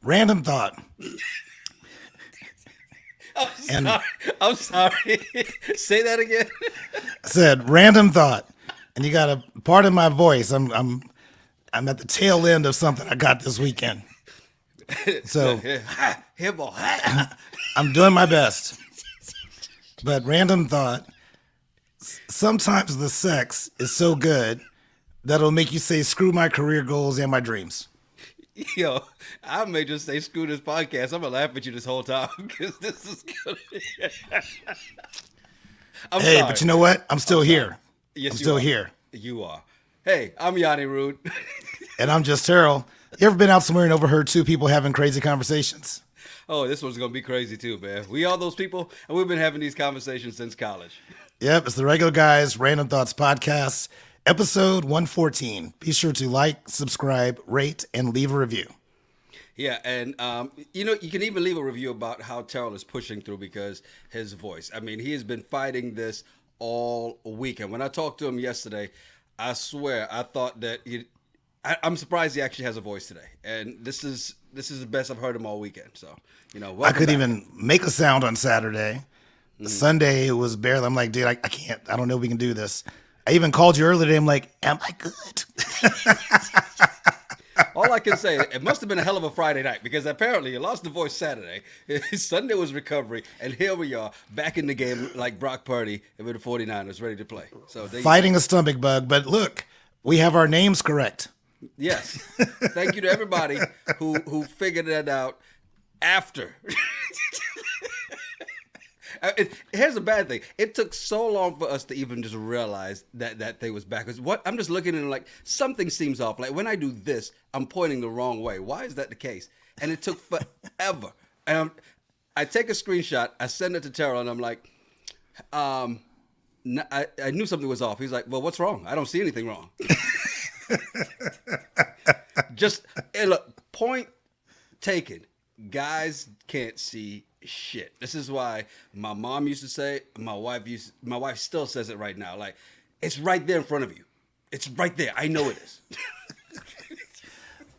Random thought. I'm sorry. Say that again. I said random thought, and you got to pardon my voice. I'm at the tail end of something I got this weekend, so Here, boy. I'm doing my best. But random thought. Sometimes the sex is so good that it'll make you say screw my career goals and my dreams. Yo, I may just say screw this podcast. I'm gonna laugh at you this whole time because this is good. I'm Hey, sorry. but you know what? I'm still here. Yes, I'm you still are. here. You are. Hey, I'm Yanni Rude. And I'm just Terrell. You ever been out somewhere and overheard two people having crazy conversations? Oh, this one's gonna be crazy too, man. We all those people, and we've been having these conversations since college. Yep, it's the Regular Guys Random Thoughts Podcast, episode 114. Be sure to like, subscribe, rate, and leave a review. Yeah, and you can even leave a review about how Terrell is pushing through because his voice. I mean, he has been fighting this all week, and when I talked to him yesterday, I swear I thought that I'm surprised he actually has a voice today, and this is the best I've heard him all weekend. So I welcome couldn't back. even make a sound on Saturday. Sunday, it was barely. I'm like, dude, I can't. I don't know if we can do this. I even called you earlier today. I'm like, am I good? All I can say, it must have been a hell of a Friday night because apparently you lost the voice Saturday. Sunday was recovery, and here we are back in the game like Brock Purdy with the 49ers ready to play. So Fighting a stomach bug. But look, we have our names correct. Yes. Thank you to everybody who figured that out after. Here's a bad thing. It took so long for us to even just realize that thing was backwards. What I'm just looking at it like something seems off. Like when I do this, I'm pointing the wrong way. Why is that the case? And it took forever. And I take a screenshot, I send it to Terrell, and I'm like, I knew something was off. He's like, well, what's wrong? I don't see anything wrong. Just look, point taken. Guys can't see shit. This is why my mom used to say, my wife still says it right now. Like, it's right there in front of you. It's right there. I know it is.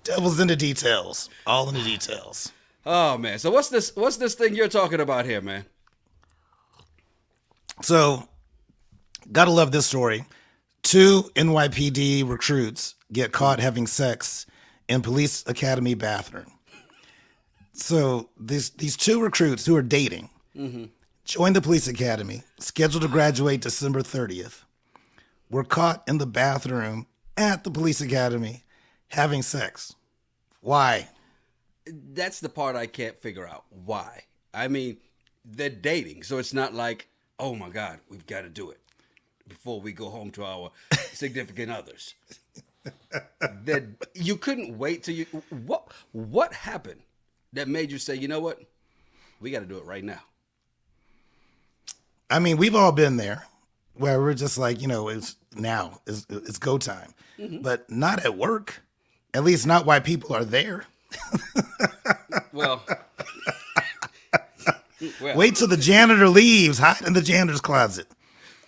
Devil's in the details. All in the details. Oh man. So what's this thing you're talking about here, man? So, gotta love this story. 2 NYPD recruits get caught having sex in police academy bathroom. So these 2 recruits who are dating joined the police academy, scheduled to graduate December 30th, were caught in the bathroom at the police academy having sex. Why? That's the part I can't figure out. Why? I mean, they're dating, so it's not like, oh my God, we've got to do it before we go home to our significant others. That you couldn't wait till you. What happened that made you say, you know what, we got to do it right now? I mean, we've all been there where we're just like, it's go time, but not at work. At least not while people are there. Well, Wait till the janitor leaves. Hide in the janitor's closet.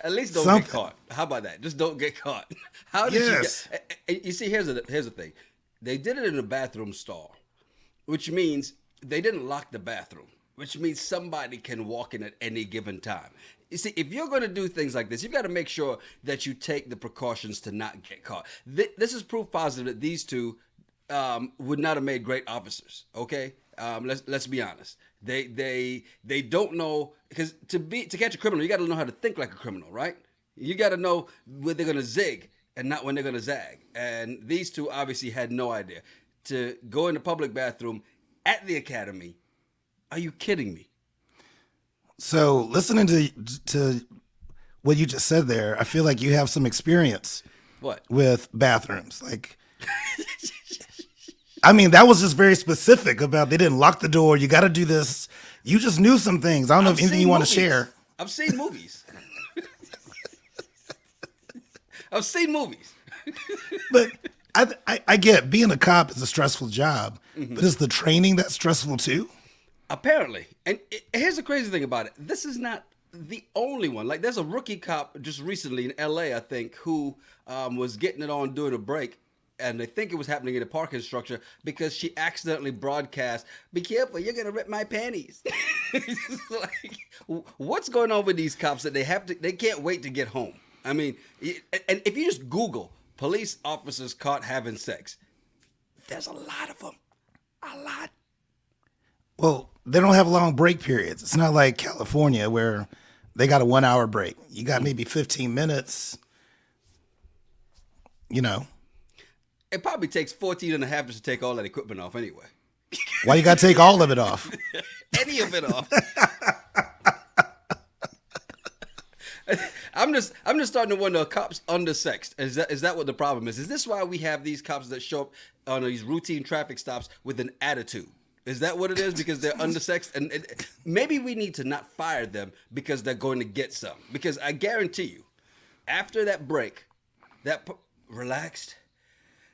at least don't get caught. How about that? Just don't get caught. How did Yes. you get? You see, here's the thing. They did it in a bathroom stall, which means they didn't lock the bathroom, which means somebody can walk in at any given time. You see, if you're going to do things like this, you've got to make sure that you take the precautions to not get caught. This is proof positive that these two would not have made great officers. Okay, let's be honest. They don't know, because to catch a criminal, you got to know how to think like a criminal, right? You got to know when they're going to zig and not when they're going to zag. And these two obviously had no idea. To go in the public bathroom at the academy, are you kidding me? So listening to what you just said there, I feel like you have some experience What? with bathrooms. Like, I mean, that was just very specific about they didn't lock the door. You got to do this. You just knew some things. I don't know if anything you want to share. I've seen movies. I've seen movies. But I get being a cop is a stressful job, but is the training that stressful too? Apparently. And here's the crazy thing about it. This is not the only one. Like, there's a rookie cop just recently in LA, I think, who was getting it on during a break. and they think it was happening in the parking structure because she accidentally broadcast, "Be careful, you're gonna rip my panties." It's like, what's going on with these cops that they can't wait to get home? I mean, and if you just Google police officers caught having sex, there's a lot of them, a lot. Well, they don't have long break periods. It's not like California where they got a 1 hour break. You got maybe 15 minutes, you know. It probably takes 14 and a half just to take all that equipment off anyway. Why you got to take all of it off? Any of it off. I'm just starting to wonder, are cops undersexed? Is that what the problem is? Is this why we have these cops that show up on these routine traffic stops with an attitude? Is that what it is? Because they're undersexed? And maybe we need to not fire them because they're going to get some. Because I guarantee you, after that break, relaxed.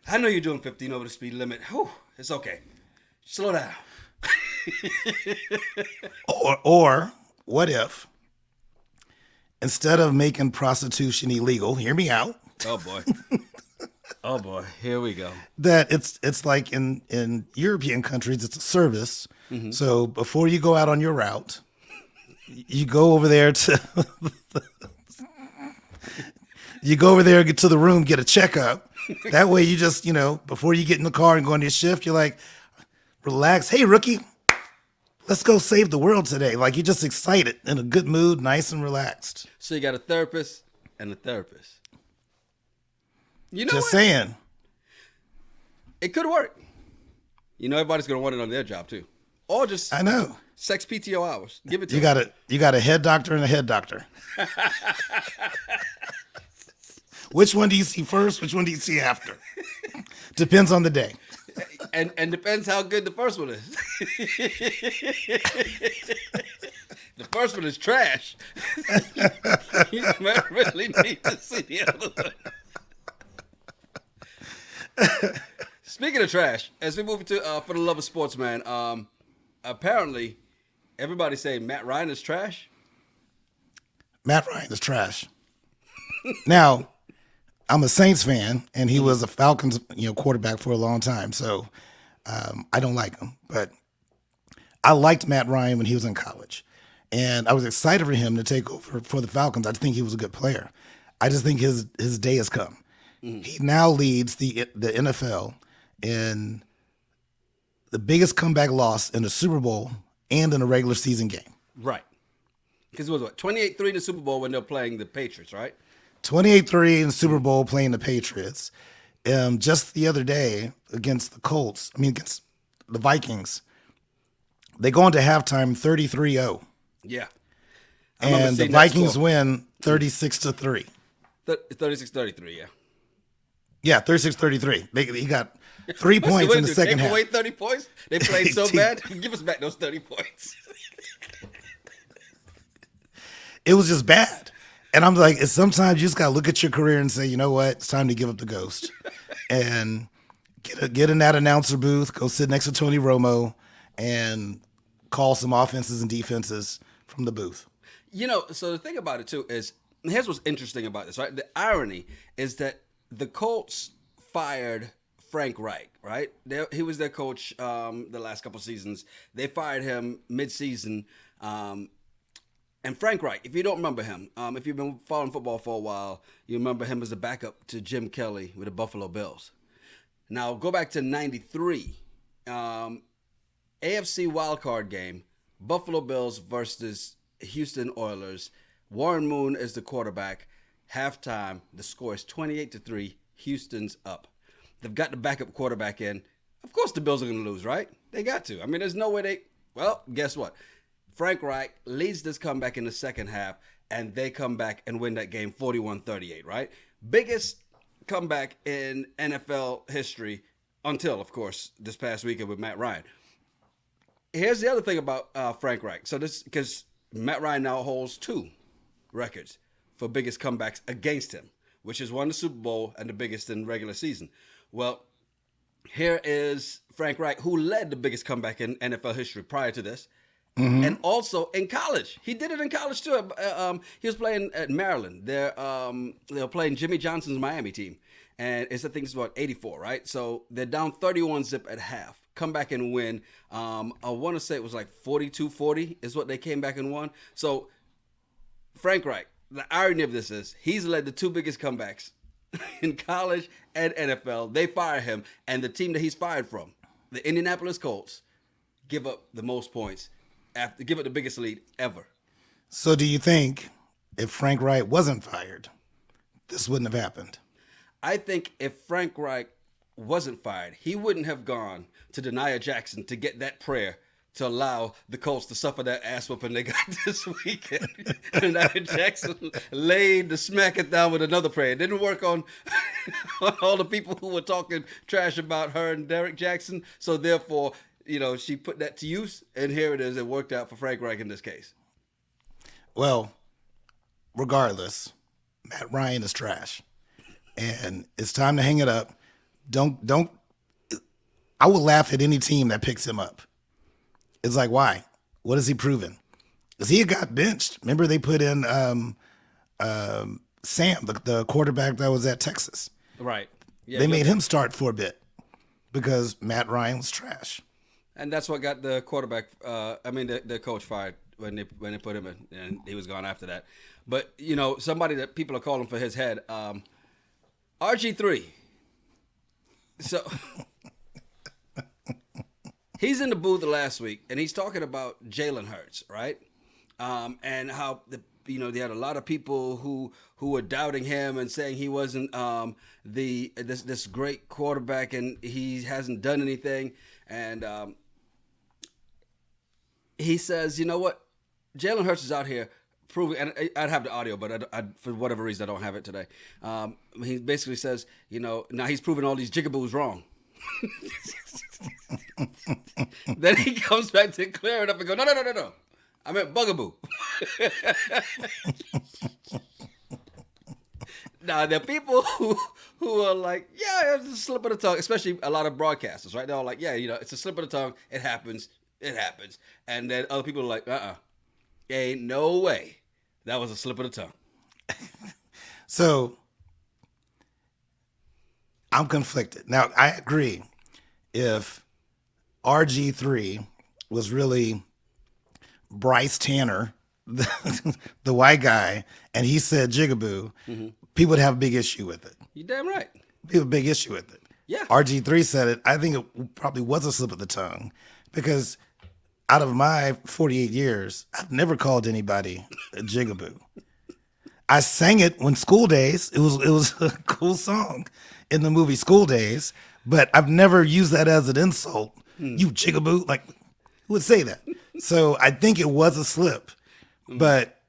I know you're doing 15 over the speed limit. Whew, it's okay. Slow down. Or what if, instead of making prostitution illegal, hear me out. Oh boy. Oh boy, here we go. That it's like in European countries, it's a service. Mm-hmm. So before you go out on your route, you go over there to get to the room, get a checkup. That way you just, before you get in the car and go on your shift, you're like, relax. Hey, rookie, let's go save the world today. Like, you're just excited, in a good mood, nice and relaxed. So you got a therapist and a therapist. You know Just what? saying. It could work. Everybody's going to want it on their job too. Or just I know. sex PTO hours. Give it to You them. got a head doctor and a head doctor. Which one do you see first? Which one do you see after? Depends on the day. And depends how good the first one is. The first one is trash. You might really need to see the other one. Speaking of trash, as we move to For the Love of Sports, man, apparently everybody's saying Matt Ryan is trash. Matt Ryan is trash. Now, I'm a Saints fan, and he was a Falcons, quarterback for a long time. So I don't like him, but I liked Matt Ryan when he was in college, and I was excited for him to take over for the Falcons. I think he was a good player. I just think his day has come. He now leads the NFL in the biggest comeback loss in the Super Bowl and in a regular season game. Right. Because it was 28-3 in the Super Bowl when they're playing the Patriots, right? 28-3 in the Super Bowl playing the Patriots. Just the other day against against the Vikings, they go into halftime 33-0. Yeah. And the Vikings win 36-3. 36-33, yeah. Yeah, 36-33. He got 3 points in the second half. Take away 30 points? They played so bad? Give us back those 30 points. It was just bad. And I'm like, sometimes you just got to look at your career and say, you know what? It's time to give up the ghost. And get in that announcer booth, go sit next to Tony Romo, and call some offenses and defenses from the booth. So the thing about it, too, is here's what's interesting about this, right? The irony is that the Colts fired Frank Reich, right? He was their coach the last couple seasons. They fired him mid-season. And Frank Reich, if you don't remember him, if you've been following football for a while, you remember him as the backup to Jim Kelly with the Buffalo Bills. Now, go back to 93. AFC wildcard game, Buffalo Bills versus Houston Oilers. Warren Moon is the quarterback. Halftime, the score is 28-3. Houston's up. They've got the backup quarterback in. Of course the Bills are going to lose, right? They got to. I mean, there's no way well, guess what? Frank Reich leads this comeback in the second half, and they come back and win that game 41-38, right? Biggest comeback in NFL history until, of course, this past weekend with Matt Ryan. Here's the other thing about Frank Reich. So because Matt Ryan now holds 2 records for biggest comebacks against him, which is one the Super Bowl and the biggest in regular season. Well, here is Frank Reich, who led the biggest comeback in NFL history prior to this, And also in college, he did it in college too. He was playing at Maryland. They were playing Jimmy Johnson's Miami team, and I think it's about 84, right? So they're down 31-zip at half. Come back and win. I want to say it was like 42-40 is what they came back and won. So Frank Reich, the irony of this is he's led the two biggest comebacks in college and NFL. They fire him, and the team that he's fired from, the Indianapolis Colts, give up the most points. Give it the biggest lead ever. So do you think if Frank Wright wasn't fired, this wouldn't have happened? I think if Frank Reich wasn't fired, he wouldn't have gone to Denia Jackson to get that prayer to allow the Colts to suffer that ass whooping they got this weekend. Denia Jackson laid the smack it down with another prayer. It didn't work on all the people who were talking trash about her and Derek Jackson. So therefore, she put that to use, and here it is. It worked out for Frank Reich in this case. Well, regardless, Matt Ryan is trash, and it's time to hang it up. Don't. I will laugh at any team that picks him up. It's like, why? What has he proven? Because he got benched. Remember they put in Sam, the quarterback that was at Texas. Right. Yeah, they made him start for a bit because Matt Ryan was trash. And that's what got the quarterback. The coach fired when they put him in, and he was gone after that. But somebody that people are calling for his head, RG3. So he's in the booth last week, and he's talking about Jalen Hurts, right? And how they had a lot of people who were doubting him and saying he wasn't this great quarterback, and he hasn't done anything. And he says, you know what? Jalen Hurts is out here proving, and I'd have the audio, but I for whatever reason, I don't have it today. He basically says, now he's proving all these jigaboos wrong. Then he comes back to clear it up and go, no. I meant bugaboo. Now, there are people who are like, yeah, it's a slip of the tongue, especially a lot of broadcasters, right? They're all like, yeah, it's a slip of the tongue. It happens. And then other people are like, ain't no way that was a slip of the tongue. So I'm conflicted. Now, I agree. If RG3 was really Bryce Tanner, the white guy, and he said jigaboo, people would have a big issue with it. You're damn right. People have a big issue with it. Yeah. RG3 said it. I think it probably was a slip of the tongue because out of my 48 years, I've never called anybody a jigaboo. I sang it when School Days. It was a cool song in the movie School Days, but I've never used that as an insult. You jigaboo, like who would say that? So I think it was a slip, but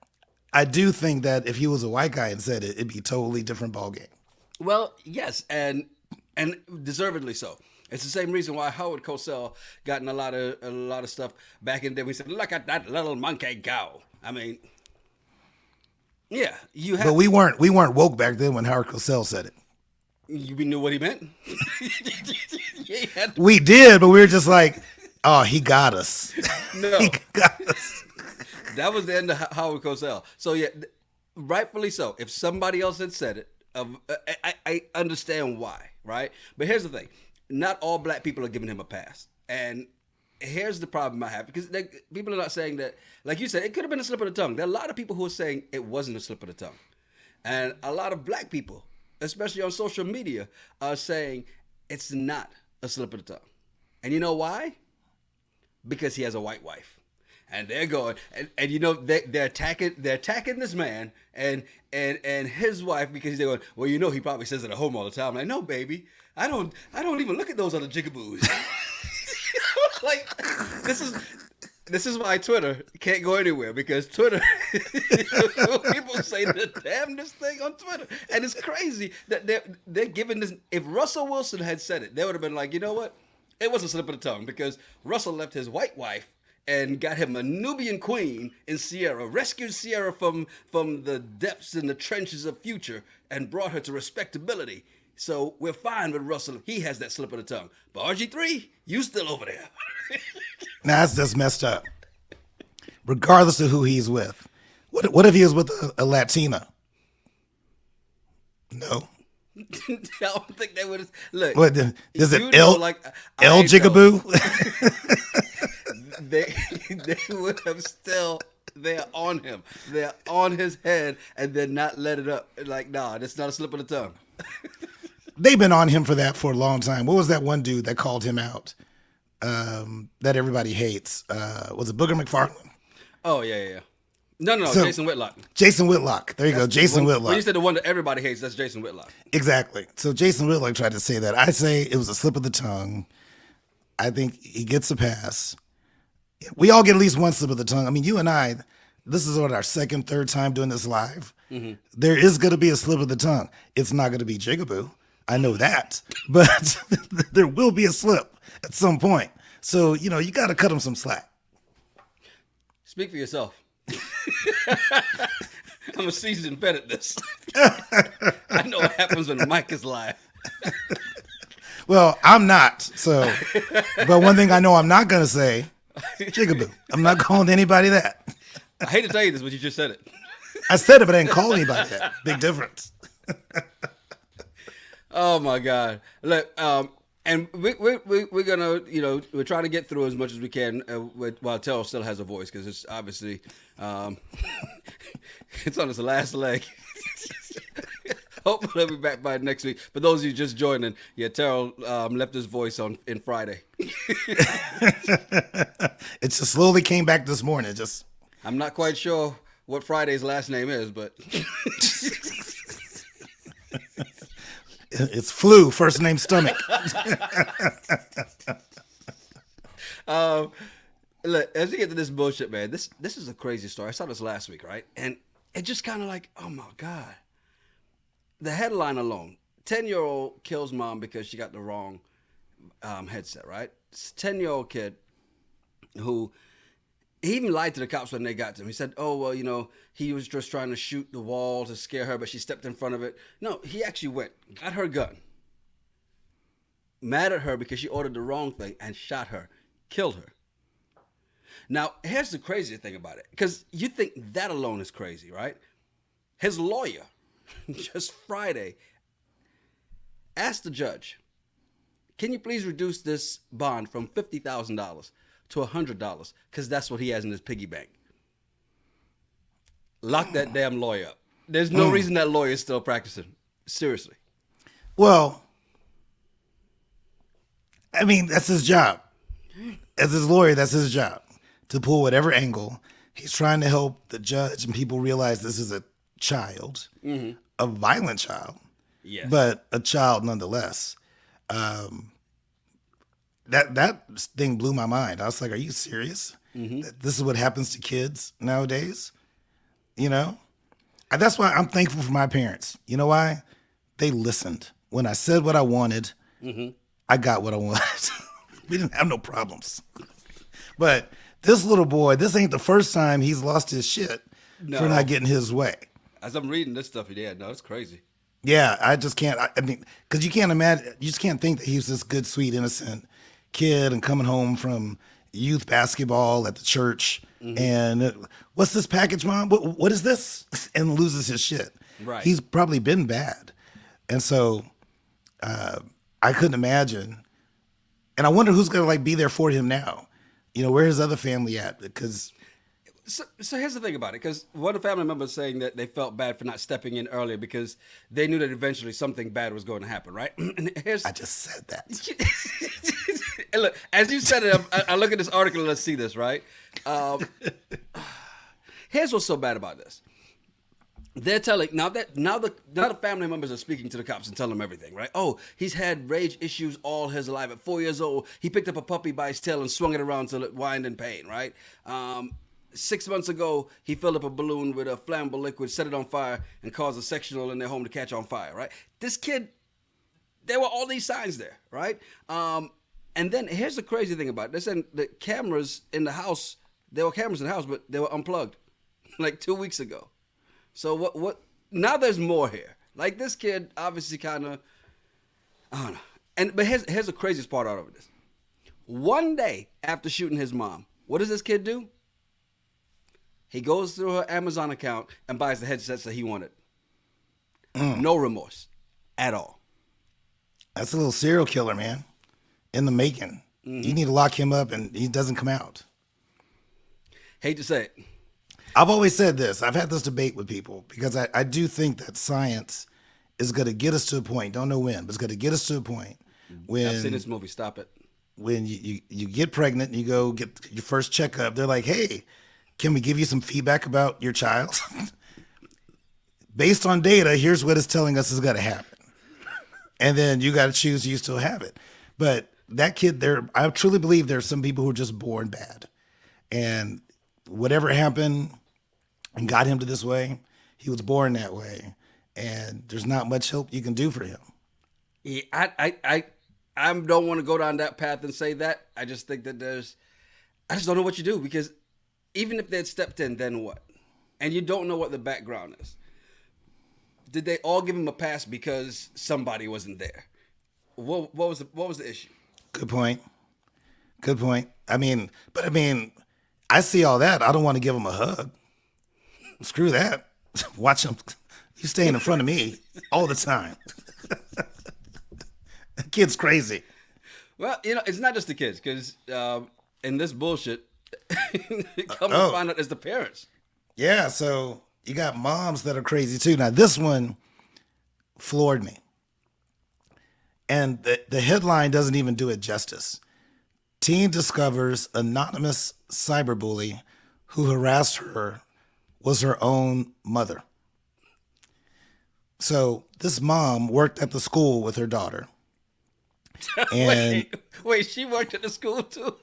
I do think that if he was a white guy and said it, it'd be a totally different ballgame. Well, yes, and deservedly so. It's the same reason why Howard Cosell got in a lot of stuff back in the day. We said, "Look at that little monkey go." I mean, yeah, you have. But we weren't woke back then when Howard Cosell said it. We knew what he meant. We did, but we were just like, "Oh, he got us." No, he got us. That was the end of Howard Cosell. So yeah, rightfully so. If somebody else had said it, I understand why, right? But here's the thing. Not all black people are giving him a pass. And here's the problem I have. Because people are not saying that, like you said, it could have been a slip of the tongue. There are a lot of people who are saying it wasn't a slip of the tongue. And a lot of black people, especially on social media, are saying it's not a slip of the tongue. And you know why? Because he has a white wife. And they're going, and they're attacking this man and his wife because they're going, well, he probably says it at home all the time. I'm like, no, baby, I don't even look at those other jigaboos. Like, this is why Twitter can't go anywhere, because Twitter, people say the damnedest thing on Twitter, and it's crazy that they're giving this. If Russell Wilson had said it, they would have been like, you know what, it was a slip of the tongue because Russell left his white wife and got him a Nubian queen in Sierra, rescued Sierra from the depths and the trenches of future, and brought her to respectability. So we're fine with Russell. He has that slip of the tongue. But RG3, you still over there. Nah, that's just messed up. regardless of who he's with. What if he was with a Latina? No. I don't think they would have. Look, What is it? you know, like El I know. Jigaboo? They would have still. They're on him. They're on his head, and then not let it up. Like, nah, that's not a slip of the tongue. They've been on him for that for a long time. What was that one dude that called him out? That everybody hates. Was it Booger McFarland? Oh yeah. No, So- Jason Whitlock. Jason Whitlock. There you go, Jason When Whitlock. you said the one that everybody hates, that's Jason Whitlock. Exactly. So Jason Whitlock tried to say that. I say it was a slip of the tongue. I think he gets a pass. We all get at least one slip of the tongue. I mean, you and I, this is what our second, third time doing this live. There is going to be a slip of the tongue. It's not going to be Jigaboo. I know that. But there will be a slip at some point. So, you got to cut him some slack. Speak for yourself. I'm a seasoned vet at this. I know what happens when the mic is live. Well, I'm not. So, but one thing I know I'm not going to say, Jigaboo. I'm not calling anybody that. I hate to tell you this, but you just said it. I said it, but I didn't call anybody that. Big difference. Oh my God! Look, and we're gonna, we're trying to get through as much as we can while Terrell still has a voice, because it's obviously it's on its last leg. Hopefully he'll be back by next week. For those of you just joining, Terrell left his voice in Friday. It just slowly came back this morning. I'm not quite sure what Friday's last name is, but It's flu, first name stomach. Look, as we get to this bullshit, man, this is a crazy story. I saw this last week, right? And it just kind of like, oh my God. The headline alone, 10-year-old kills mom because she got the wrong headset, right? It's a 10-year-old kid who, he even lied to the cops when they got to him. He said, oh, well, he was just trying to shoot the wall to scare her, but she stepped in front of it. No, he actually went, got her gun, mad at her because she ordered the wrong thing, and shot her, killed her. Now, here's the crazy thing about it, because you think that alone is crazy, right? His lawyer, just Friday, asked the judge, can you please reduce this bond from $50,000 to $100, because that's what he has in his piggy bank. Lock that damn lawyer up. There's no reason that lawyer is still practicing. Seriously. Well, I mean, that's his job. As his lawyer, that's his job. To pull whatever angle. He's trying to help the judge and people realize this is a child, a violent child, Yes. but a child nonetheless. That thing blew my mind. I was like, are you serious? That this is what happens to kids nowadays? That's why I'm thankful for my parents. You know why? They listened. When I said what I wanted, I got what I wanted. We didn't have no problems. But this little boy, this ain't the first time he's lost his shit for not getting his way. As I'm reading this stuff, it's crazy. Yeah, I just can't. I mean, because you can't imagine, you just can't think that he was this good, sweet, innocent kid and coming home from youth basketball at the church and what's this package, Mom? What is this? And loses his shit. Right. He's probably been bad. And so I couldn't imagine. And I wonder who's going to be there for him now. Where his other family at? Because So here's the thing about it, because one of the family members saying that they felt bad for not stepping in earlier because they knew that eventually something bad was going to happen, right? And I just said that. And look, as you said it, I look at this article and let's see this, right? Here's what's so bad about this. They're telling now the family members are speaking to the cops and telling them everything, right? Oh, he's had rage issues all his life. At 4 years old, he picked up a puppy by his tail and swung it around till it whined in pain, right? 6 months ago, he filled up a balloon with a flammable liquid, set it on fire, and caused a sectional in their home to catch on fire, right? This kid, there were all these signs there, right? And then here's the crazy thing about it. They said the cameras in the house, there were cameras in the house, but they were unplugged like 2 weeks ago. So what? Now there's more here. Like this kid obviously kind of, I don't know. But here's the craziest part out of this. One day after shooting his mom, what does this kid do? He goes through her Amazon account and buys the headsets that he wanted. No remorse at all. That's a little serial killer, man, in the making. You need to lock him up and he doesn't come out. Hate to say it. I've always said this. I've had this debate with people because I do think that science is going to get us to a point, don't know when, but it's going to get us to a point when I've seen this movie. Stop it. when you get pregnant and you go get your first checkup, they're like, hey, can we give you some feedback about your child? Based on data, here's what it's telling us is going to happen. And then you got to choose you still have it. But that kid there, I truly believe there's some people who are just born bad. And whatever happened and got him to this way, he was born that way. And there's not much help you can do for him. Yeah, I don't want to go down that path and say that. I just think that I just don't know what you do, because even if they had stepped in, then what? And you don't know what the background is. Did they all give him a pass because somebody wasn't there? What was the issue? Good point. I mean, I see all that. I don't want to give him a hug. Screw that. Watch him. He's staying in front of me all the time. That kid's crazy. Well, it's not just the kids, because in this bullshit, come to find out it's the parents. Yeah, so you got moms that are crazy too. Now, this one floored me. And the headline doesn't even do it justice. Teen discovers anonymous cyberbully who harassed her was her own mother. So this mom worked at the school with her daughter. And wait, she worked at the school too?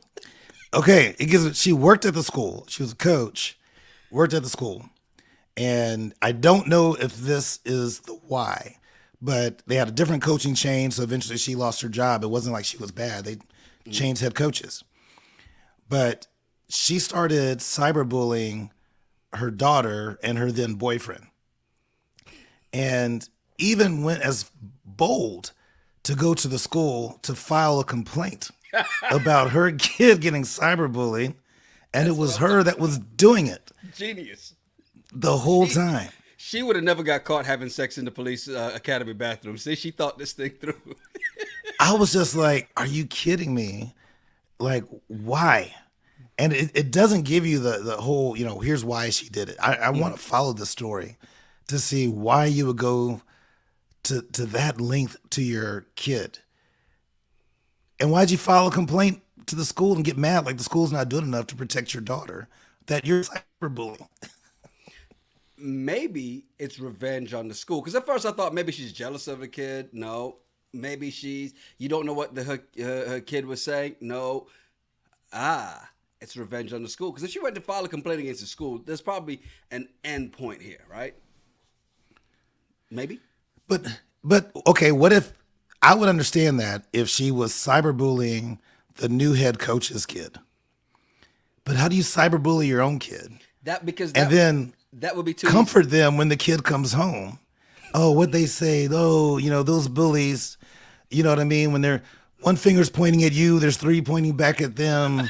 okay, she worked at the school. She was a coach, worked at the school. And I don't know if this is the why, but they had a different coaching change, so eventually she lost her job. It wasn't like she was bad. They changed head coaches. But she started cyberbullying her daughter and her then boyfriend. And even went as bold to go to the school to file a complaint about her kid getting cyberbullied, and it was her that was doing it. Genius. The whole time. She would have never got caught having sex in the police academy bathroom. See, she thought this thing through. I was just like, are you kidding me? Like, why? And it doesn't give you the whole, here's why she did it. I want to follow the story to see why you would go to that length to your kid. And why'd you file a complaint to the school and get mad like the school's not doing enough to protect your daughter, that you're cyberbullying? Maybe it's revenge on the school. Because at first I thought maybe she's jealous of the kid. No. Maybe you don't know what her kid was saying. No. It's revenge on the school. Because if she went to file a complaint against the school, there's probably an end point here, right? Maybe. But okay, what if, I would understand that if she was cyberbullying the new head coach's kid. But how do you cyberbully your own kid? That would be too comfort easy. them when the kid comes home. Oh, what they say, those bullies, you know what I mean? When they're one finger's pointing at you, there's three pointing back at them,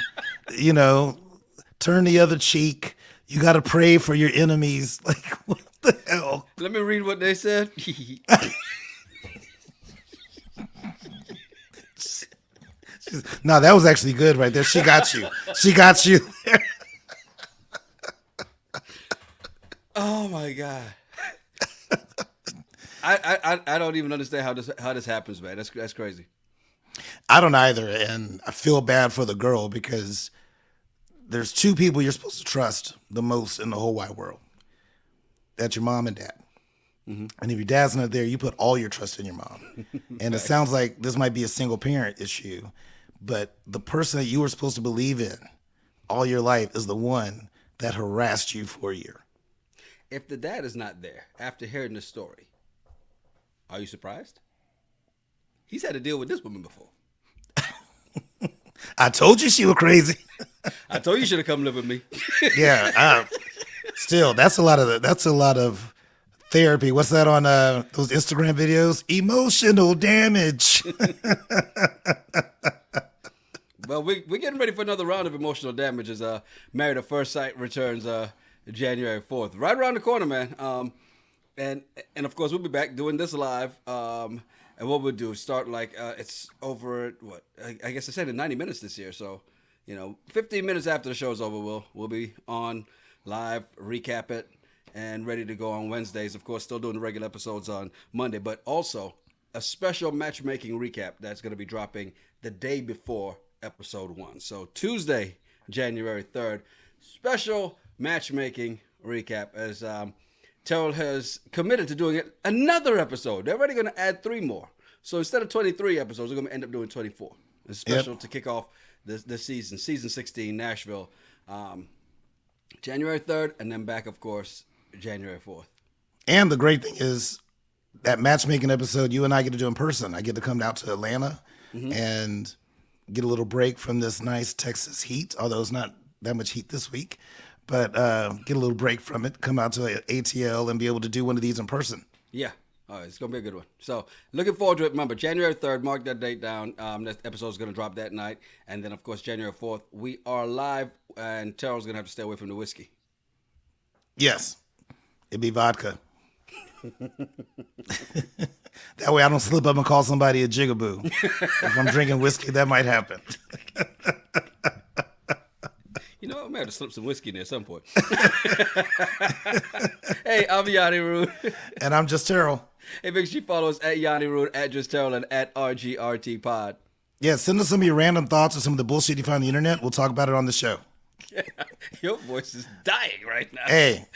turn the other cheek. You got to pray for your enemies. Like, what the hell? Let me read what they said. No, that was actually good right there. She got you. She got you there. Oh my God. I don't even understand how this happens, man. That's crazy. I don't either, and I feel bad for the girl because there's two people you're supposed to trust the most in the whole wide world. That's your mom and dad. Mm-hmm. And if your dad's not there, you put all your trust in your mom. And it sounds like this might be a single parent issue, but the person that you were supposed to believe in all your life is the one that harassed you for a year. If the dad is not there after hearing this story, are you surprised? He's had to deal with this woman before. I told you she was crazy. I told you you should have come live with me. Yeah. Still, that's a lot of therapy. What's that on those Instagram videos? Emotional damage. Well, we're getting ready for another round of emotional damage as Married at First Sight returns January 4th. Right around the corner, man. And of course, we'll be back doing this live. And what we'll do is start it's over, what? I guess I said in 90 minutes this year. So, 15 minutes after the show's over, we'll be on live, recap it, and ready to go on Wednesdays. Of course, still doing the regular episodes on Monday, but also a special matchmaking recap that's going to be dropping the day before episode 1. So Tuesday, January 3rd, special matchmaking recap as Terrell has committed to doing it another episode. They're already going to add 3 more. So instead of 23 episodes, we're going to end up doing 24. It's special to kick off this season, season 16, Nashville, January 3rd, and then back, of course, January 4th. And the great thing is that matchmaking episode you and I get to do in person. I get to come out to Atlanta and get a little break from this nice Texas heat, although it's not that much heat this week. But get a little break from it, come out to ATL and be able to do one of these in person. Yeah. All right, it's going to be a good one. So looking forward to it. Remember, January 3rd, mark that date down. That episode is going to drop that night. And then, of course, January 4th, we are live, and Terrell's going to have to stay away from the whiskey. Yes. It'd be vodka. That way I don't slip up and call somebody a jigaboo. If I'm drinking whiskey, that might happen. I may have to slip some whiskey in there at some point. Hey, I'm Yanni Rude. And I'm just Terrell. Hey, make sure you follow us at Yanni Rude, at Just Terrell, and at RGRT Pod. Yeah, send us some of your random thoughts or some of the bullshit you find on the internet. We'll talk about it on the show. Yeah, your voice is dying right now. Hey,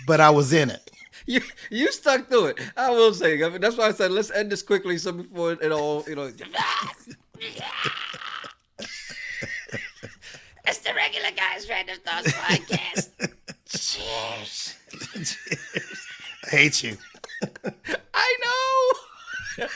but I was in it. You stuck through it. I will say. I mean, that's why I said let's end this quickly, so before it all, It's the Regular Guys Random Thoughts Podcast. Cheers. I hate you. I know.